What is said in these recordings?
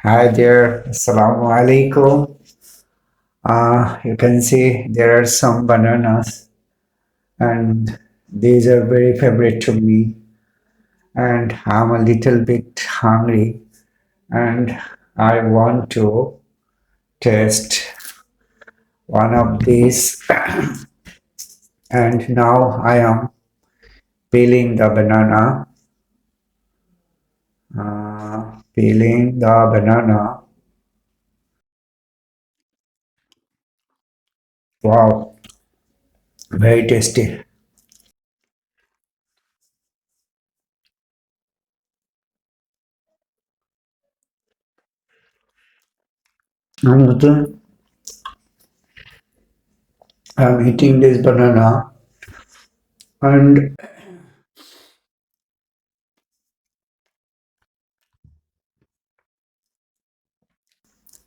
Hi there, Assalamu alaikum. You can see there are some bananas, and these are very favorite to me. And I'm a little bit hungry, and I want to taste one of these. And now I am peeling the banana, peeling the banana. Wow, very tasty. And I'm eating this banana, and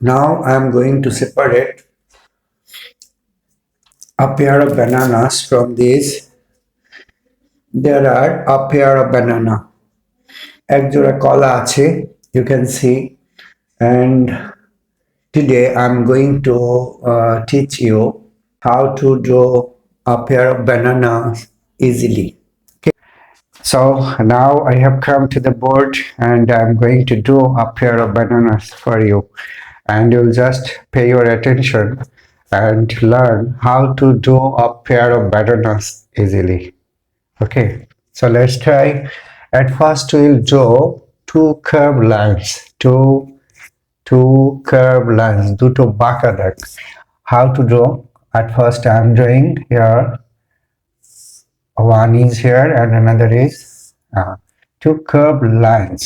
now I'm going to separate a pair of bananas from these. There are a pair of banana. এক জোড়া কলা আছে, you can see. And today I'm going to teach you how to draw a pair of bananas easily. Okay. So now I have come to the board and I'm going to do a pair of bananas for you. And you'll just pay your attention and learn how to do a pair of bananas easily. Okay, so let's try. At first, we'll draw two curved lines. Two curved lines. দুটো বাঁকা দাগ. How to draw? At first, I'm drawing here. One is here and another is two curved lines.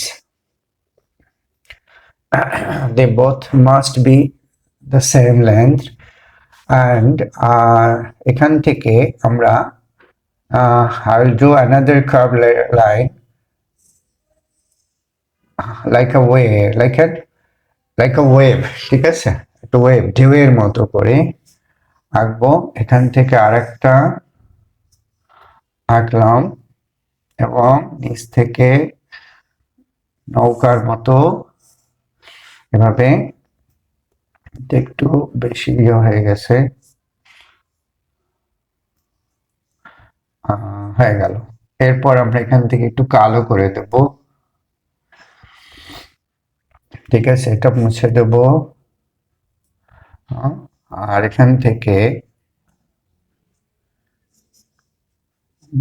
They both must be the same length. And এখান থেকে আমরা I'll do another curved line like a wave, like a wave, ঠিক আছে? একটা wave ঢেউয়ের মতো করে আঁকবো। এখান থেকে আরেকটা আঁকলাম এবং নিচ থেকে নৌকার মতো এভাবে একটু বেশি হয়ে গেছে, হয়ে গেল। এরপর আমরা এখান থেকে একটু কালো করে দেব, ঠিক আছে? এটা মুছে দেব। আর এখান থেকে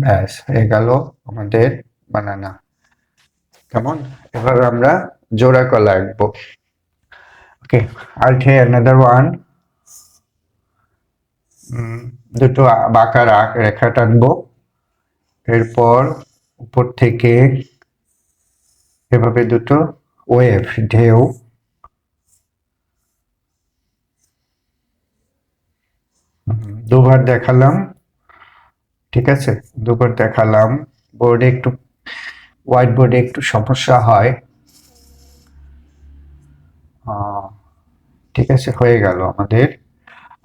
ব্যাস হয়ে গেল আমাদের বানানা। কেমন? এভাবে আমরা জোড়া কলা আঁকবো। ওকে, I'll try another one. দুটো বাঁকা রেখা টানবো, এরপর উপর থেকে এভাবে দুটো ওয়েভ ঢেউ, দুবার দেখালাম, ঠিক আছে? দুবার দেখালাম। বোর্ডে একটু হোয়াইট বোর্ডে একটু সমস্যা হয়, ঠিক আছে? হয়ে গেল আমাদের।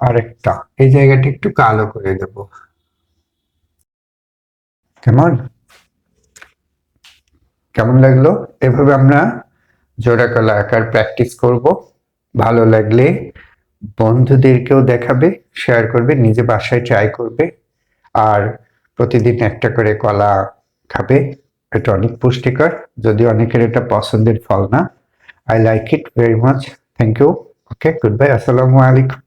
আরেকটা এই জায়গাটা একটু কালো করে দেব। কেমন কেমন লাগলো? এভাবে আমরা জোড়া কলা আঁকার প্র্যাকটিস করব। ভালো লাগলে বন্ধুদেরকেও দেখাবে, শেয়ার করবে, নিজে বাসায় ট্রাই করবে। আর প্রতিদিন একটা করে কলা খাবে, এটা অনেক পুষ্টিকর। যদিও অনেকের এটা পছন্দের ফল না। I like it very much. Thank you. Okay, good bye, আসসালামু আলাইকুম।